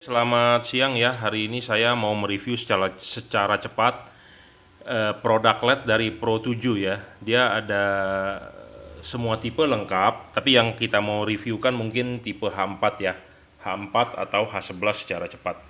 Selamat siang ya. Hari ini saya mau mereview secara cepat produk LED dari Pro 7 ya. Dia ada semua tipe lengkap, tapi yang kita mau reviewkan mungkin tipe H4 ya. H4 atau H11 secara cepat.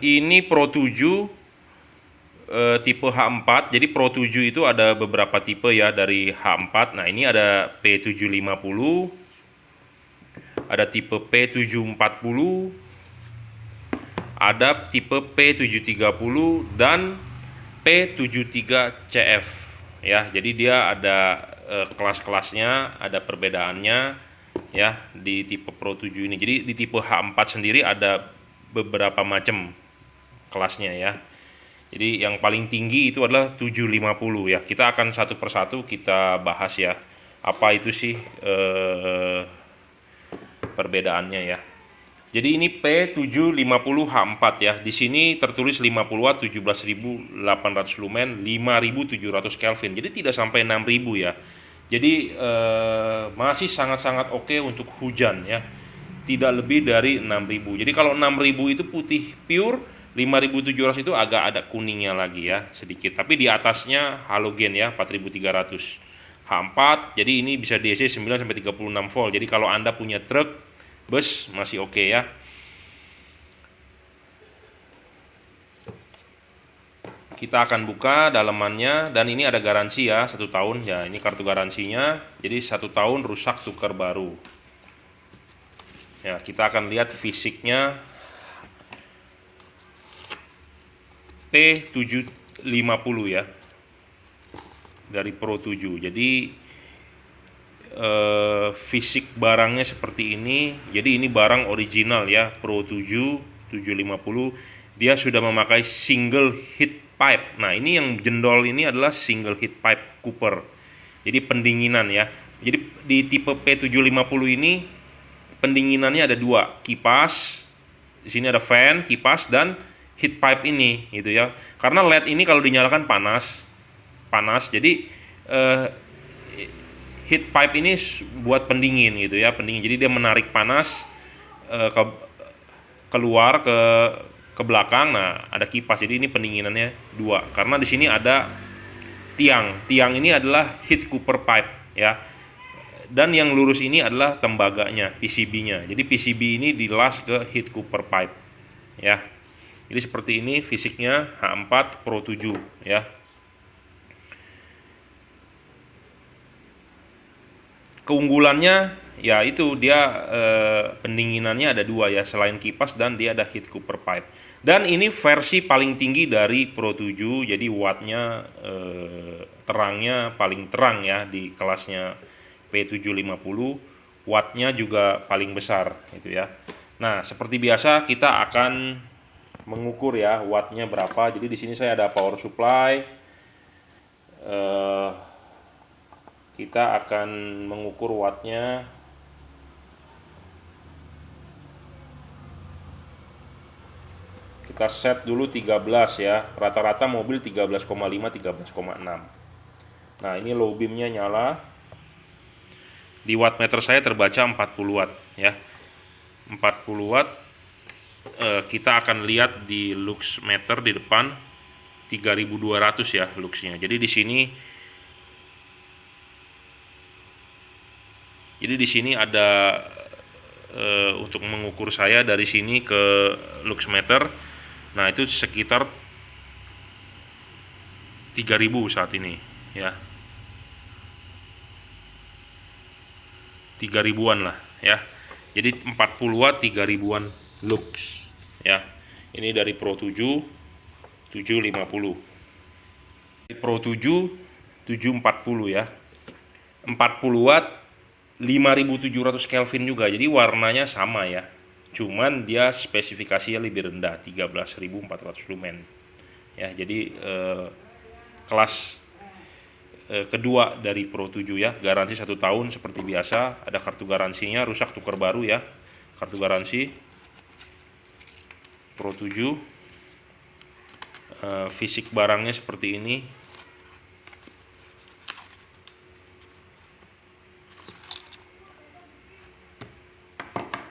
Ini Pro 7 tipe H4. Jadi Pro 7 itu ada beberapa tipe ya dari H4. Nah, ini ada P750, ada tipe P740, ada tipe P730 dan P73CF ya. Jadi dia ada kelas-kelasnya, ada perbedaannya ya di tipe Pro 7 ini. Jadi di tipe H4 sendiri ada beberapa macam kelasnya ya. Jadi yang paling tinggi itu adalah 750 ya. Kita akan satu persatu kita bahas ya. Apa itu sih perbedaannya ya. Jadi ini P750H4 ya. Di sini tertulis 50 watt, 17.800 lumen, 5.700 Kelvin. Jadi tidak sampai 6.000 ya. Jadi masih sangat-sangat oke untuk hujan ya. Tidak lebih dari 6.000. Jadi kalau 6.000 itu putih pure, 5.700 itu agak ada kuningnya lagi ya, sedikit. Tapi di atasnya halogen ya, 4.300. H4, jadi ini bisa DC 9 sampai 36 volt. Jadi kalau Anda punya truk bus masih oke ya. Kita akan buka dalamannya, dan ini ada garansi ya, 1 tahun ya. Ini kartu garansinya. Jadi 1 tahun rusak tukar baru ya. Kita akan lihat fisiknya. P750 ya, dari Pro 7. Jadi fisik barangnya seperti ini. Jadi ini barang original ya, Pro 7 750. Dia sudah memakai single heat pipe. Nah, ini yang jendol ini adalah single heat pipe Cooper. Jadi pendinginan ya. Jadi di tipe P750 ini pendinginannya ada 2, kipas. Di sini ada fan, kipas, dan heat pipe ini gitu ya. Karena LED ini kalau dinyalakan panas. Jadi heat pipe ini buat pendingin gitu ya, pendingin. Jadi dia menarik panas keluar ke belakang. Nah, ada kipas. Jadi ini pendinginannya 2. Karena di sini ada tiang. Tiang ini adalah heat cooper pipe ya. Dan yang lurus ini adalah tembaganya, PCB-nya. Jadi PCB ini dilas ke heat cooper pipe ya. Jadi seperti ini fisiknya H4 Pro 7 ya. Keunggulannya ya itu dia pendinginannya ada 2 ya, selain kipas, dan dia ada heat cooper pipe. Dan ini versi paling tinggi dari Pro 7. Jadi wattnya terangnya paling terang ya di kelasnya P750. Wattnya juga paling besar gitu ya. Nah, seperti biasa kita akan mengukur ya wattnya berapa. Jadi di sini saya ada power supply. Kita akan mengukur wattnya. Kita set dulu 13 ya. Rata-rata mobil 13,5 13,6. Nah, ini low beamnya nyala. Di wattmeter saya terbaca 40 watt ya. 40 watt. Kita akan lihat di lux meter di depan 3200 ya luxnya. Jadi di sini ada untuk mengukur saya dari sini ke lux meter. Nah, itu sekitar 3000 saat ini ya. 3000-an lah ya. Jadi 40 watt 3000-an lux ya. Ini dari Pro 7 750. Pro 7 740 ya. 40 watt 5.700 Kelvin juga. Jadi warnanya sama ya. Cuman dia spesifikasinya lebih rendah, 13.400 lumen. Ya, jadi kelas kedua dari Pro 7 ya. Garansi 1 tahun seperti biasa. Ada kartu garansinya, rusak tukar baru ya. Kartu garansi Pro 7. Fisik barangnya seperti ini.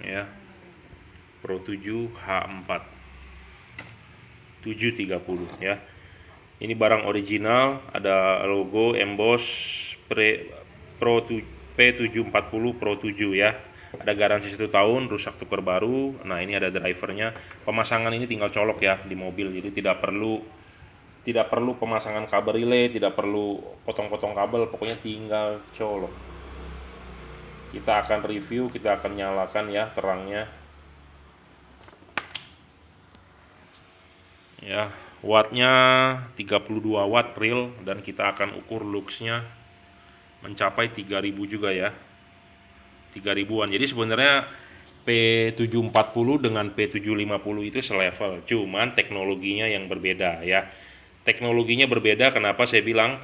Ya. Pro 7 H4 730 ya. Ini barang original, ada logo emboss P740 Pro 7 ya. Ada garansi 1 tahun, rusak tukar baru. Nah, ini ada drivernya. Pemasangan ini tinggal colok ya di mobil, jadi tidak perlu pemasangan kabel relay, tidak perlu potong-potong kabel, pokoknya tinggal colok. Kita akan review, kita akan nyalakan ya terangnya. Ya, wattnya 32 watt real, dan kita akan ukur luxnya mencapai 3000 juga ya, 3000-an. Jadi sebenarnya P740 dengan P750 itu selevel, cuman teknologinya yang berbeda ya. Teknologinya berbeda, kenapa saya bilang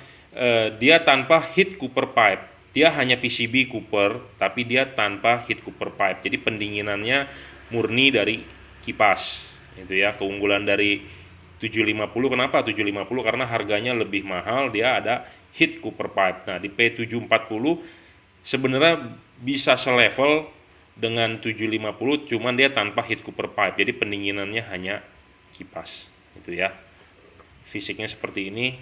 dia tanpa heat cooper pipe. Dia hanya PCB cooper, tapi dia tanpa heat cooper pipe. Jadi pendinginannya murni dari kipas. Itu ya keunggulan dari 750. Kenapa 750? Karena harganya lebih mahal, dia ada heat cooper pipe. Nah, di P740 sebenarnya bisa selevel dengan 750, cuman dia tanpa heat cooper pipe. Jadi pendinginannya hanya kipas. Itu ya. Fisiknya seperti ini.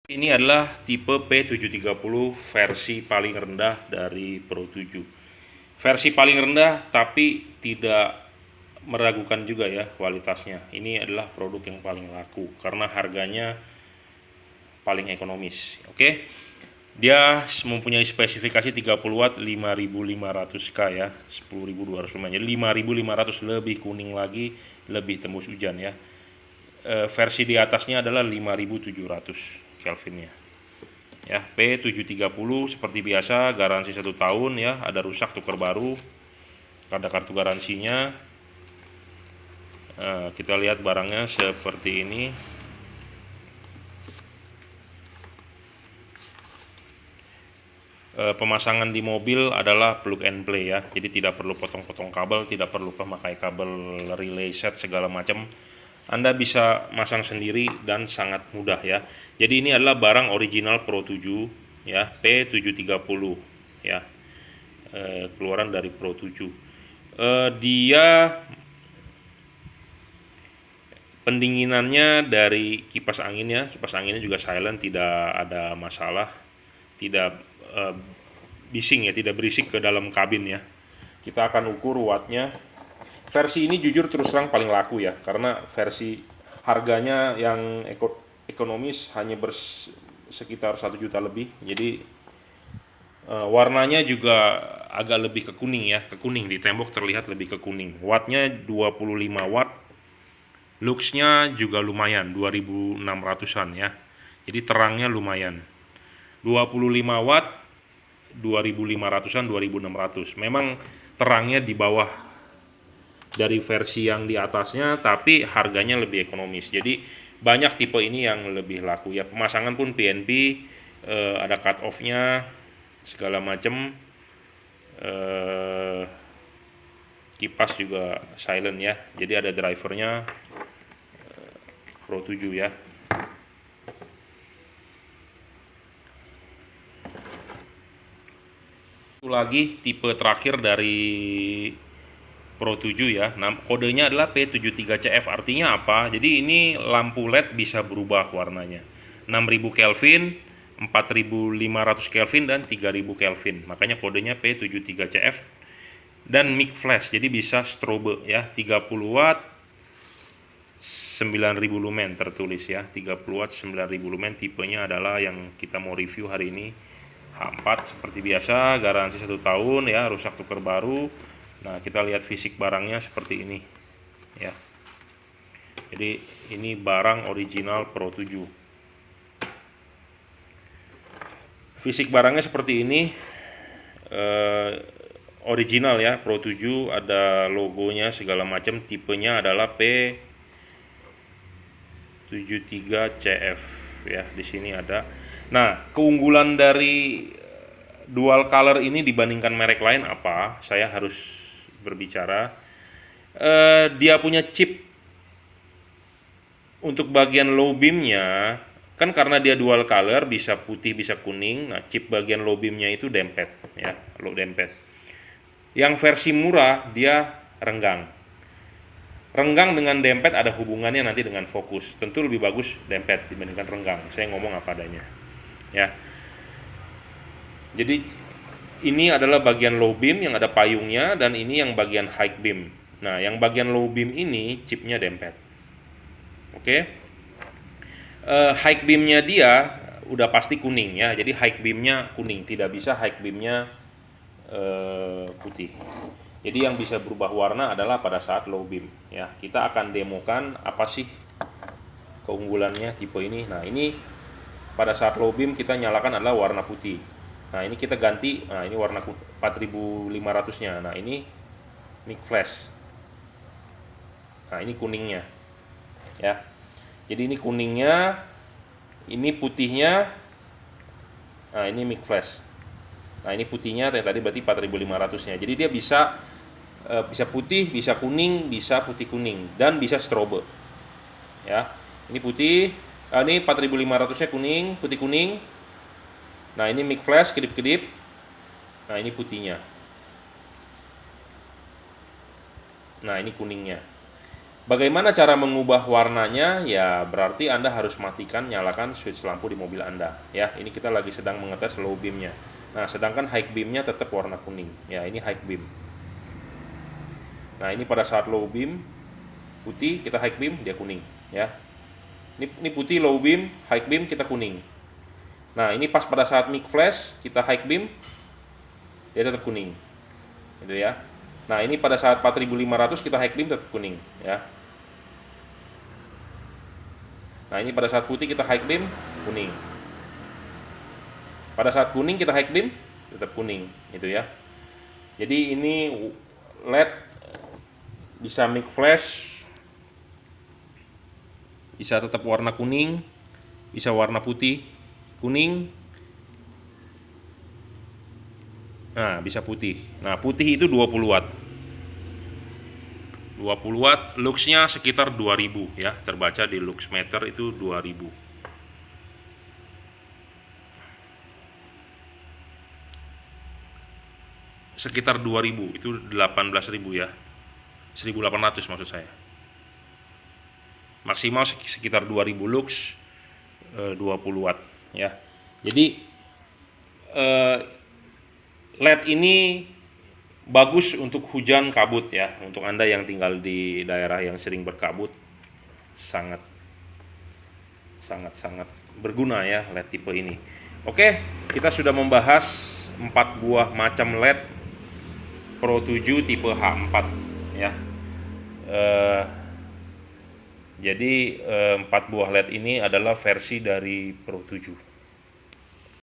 Ini adalah tipe P730 versi paling rendah dari Pro 7. Versi paling rendah, tapi tidak meragukan juga ya kualitasnya. Ini adalah produk yang paling laku karena harganya paling ekonomis. Oke. Dia mempunyai spesifikasi 30 watt 5500K ya, 10.200 lumen. Jadi 5500, lebih kuning lagi, lebih tembus hujan ya. Versi di atasnya adalah 5700 Kelvinnya. Ya, P730 seperti biasa, garansi 1 tahun ya, ada rusak tukar baru, ada kartu garansinya. Kita lihat barangnya seperti ini. Pemasangan di mobil adalah plug and play ya, jadi tidak perlu potong-potong kabel, tidak perlu memakai kabel relay set segala macam. Anda bisa masang sendiri dan sangat mudah ya. Jadi ini adalah barang original Pro 7 ya, P730 ya, keluaran dari Pro 7. Dia pendinginannya dari kipas angin ya, kipas anginnya juga silent, tidak ada masalah, tidak bising ya, tidak berisik ke dalam kabin ya. Kita akan ukur wattnya. Versi ini jujur terus terang paling laku ya, karena versi harganya yang ekonomis hanya sekitar 1 juta lebih. Jadi warnanya juga agak lebih ke kuning ya, ke kuning, di tembok terlihat lebih ke kuning. Wattnya 25 watt, luxnya juga lumayan 2600-an ya, jadi terangnya lumayan. 25 watt 2500-an, 2600. Memang terangnya di bawah dari versi yang di atasnya, tapi harganya lebih ekonomis. Jadi banyak tipe ini yang lebih laku ya. Pemasangan pun PNP, ada cut off-nya segala macam. Kipas juga silent ya. Jadi ada drivernya, Pro 7 ya. Lagi tipe terakhir dari Pro 7 ya. Nah, kodenya adalah P73CF. Artinya apa? Jadi ini lampu LED bisa berubah warnanya. 6000 Kelvin, 4500 Kelvin, dan 3000 Kelvin. Makanya kodenya P73CF. Dan mic flash, jadi bisa strobe ya. 30 watt 9000 lumen tertulis ya. 30 watt 9000 lumen. Tipenya adalah yang kita mau review hari ini, H4 seperti biasa, garansi 1 tahun ya, rusak tukar baru. Nah, kita lihat fisik barangnya seperti ini ya. Jadi ini barang original Pro 7. Fisik barangnya seperti ini, original ya, Pro 7, ada logonya segala macam. Tipenya adalah P73CF ya, di sini ada. Nah, keunggulan dari dual color ini dibandingkan merek lain apa? Saya harus berbicara. Dia punya chip untuk bagian low beamnya Kan karena dia dual color, bisa putih bisa kuning. Nah, chip bagian low beamnya itu dempet ya, low dempet. Yang versi murah dia renggang. Renggang dengan dempet ada hubungannya nanti dengan fokus. Tentu lebih bagus dempet dibandingkan renggang. Saya ngomong apa adanya. Ya. Jadi ini adalah bagian low beam yang ada payungnya, dan ini yang bagian high beam. Nah, yang bagian low beam ini chipnya dempet. Oke. High beamnya dia udah pasti kuning ya, jadi high beamnya kuning, tidak bisa high beamnya putih. Jadi yang bisa berubah warna adalah pada saat low beam ya. Kita akan demokan apa sih keunggulannya tipe ini. Nah, ini pada saat low beam kita nyalakan adalah warna putih. Nah, ini kita ganti, nah ini warna 4500-nya. Nah, ini mic flash. Nah, ini kuningnya ya. Jadi ini kuningnya, ini putihnya. Nah, ini mic flash. Nah, ini putihnya yang tadi berarti 4500-nya. Jadi dia bisa putih, bisa kuning, bisa putih kuning, dan bisa strobe. Ya. Ini putih, ini 4500-nya kuning, putih kuning. Nah, ini mic flash kedip-kedip. Nah, ini putihnya. Nah, ini kuningnya. Bagaimana cara mengubah warnanya? Ya, berarti Anda harus matikan, nyalakan switch lampu di mobil Anda. Ya, ini kita lagi sedang mengetes low beamnya. Nah, sedangkan high beamnya tetap warna kuning. Ya, ini high beam. Nah, ini pada saat low beam putih, kita high beam, dia kuning. Ya, ini putih low beam, high beam kita kuning. Nah, ini pas pada saat mic flash kita high beam, dia tetap kuning. Gitu ya. Nah, ini pada saat 4500 kita high beam tetap kuning. Ya. Nah, ini pada saat putih kita high beam, kuning. Pada saat kuning kita high beam, tetap kuning, gitu ya. Jadi ini LED bisa mic flash, bisa tetap warna kuning, bisa warna putih, kuning. Nah, bisa putih. Nah, putih itu 20 watt. 20 watt, luxnya sekitar 2000 ya, terbaca di lux meter itu 2000. Sekitar 2000, itu 18.000 ya. 1800 maksud saya. Maksimal sekitar 2000 lux, 20 watt ya. Jadi LED ini bagus untuk hujan kabut ya. Untuk Anda yang tinggal di daerah yang sering berkabut, sangat berguna ya LED tipe ini. Oke, kita sudah membahas 4 buah macam LED Pro 7 tipe H4 ya. Jadi 4 buah LED ini adalah versi dari Pro 7.